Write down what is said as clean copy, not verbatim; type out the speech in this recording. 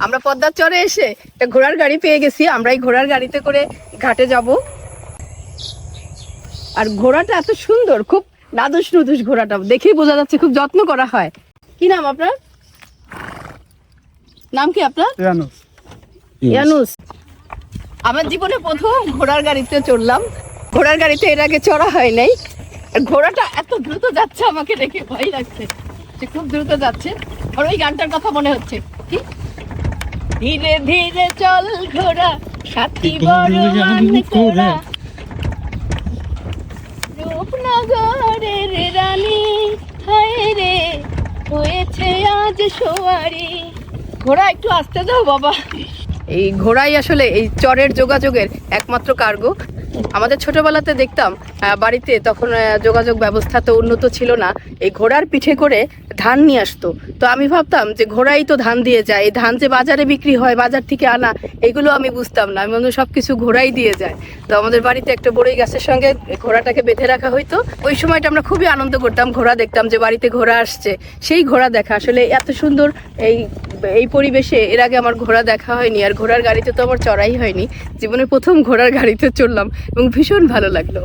আমরা পদ্মার চরে এসে একটা ঘোড়ার গাড়ি পেয়ে গেছি। আমরা এই ঘোড়ার গাড়িতে করে ঘাটে যাব। আর ঘোড়াটা এত সুন্দর, খুব নাদুস নুদুস ঘোড়াটা দেখেই বোঝা যাচ্ছে খুব যত্ন করা হয়। কি নাম আপনার? নাম কি আপনার? ইয়ানুস। আমার জীবনে প্রথম ঘোড়ার গাড়িতে চড়লাম। ঘোড়ার গাড়িতে এর আগে চড়া হয় নাই। আর ঘোড়াটা এত দ্রুত যাচ্ছে, আমাকে দেখে ভয় লাগছে যে খুব দ্রুত যাচ্ছে। আর ওই গানটার কথা মনে হচ্ছে, কি ধীরে ধীরে চল ঘোড়া সাথী বড় মান তোরা, রূপনগরের রানী হায় রে হয়েছে আজ সোয়ারি। ঘোড়া একটু আসতে যাও বাবা। এই ঘোড়াই আসলে এই চরের যোগাযোগের একমাত্র কার্গো। আমাদের ছোটবেলাতে দেখতাম বাড়িতে, তখন যোগাযোগ ব্যবস্থা তো উন্নত ছিল না, এই ঘোড়ার পিঠে করে ধান নিয়ে আসতো। তো আমি ভাবতাম যে ঘোড়াই তো ধান দিয়ে যায়, এই ধান যে বাজারে বিক্রি হয়, বাজার থেকে আনা, এগুলো আমি বুঝতাম না। আমি মনে সব কিছু ঘোড়াই দিয়ে যায়। তো আমাদের বাড়িতে একটা বড়ই গাছের সঙ্গে ঘোড়াটাকে বেঁধে রাখা হইতো। ওই সময়টা আমরা খুবই আনন্দ করতাম, ঘোড়া দেখতাম যে বাড়িতে ঘোড়া আসছে, সেই ঘোড়া দেখা। আসলে এত সুন্দর এই পরিবেশে এর আগে আমার ঘোড়া দেখা হয়নি। আর ঘোড়ার গাড়িতে তো আমার চড়াই হয়নি। জীবনের প্রথম ঘোড়ার গাড়িতে চড়লাম এবং ভীষণ ভালো লাগলো।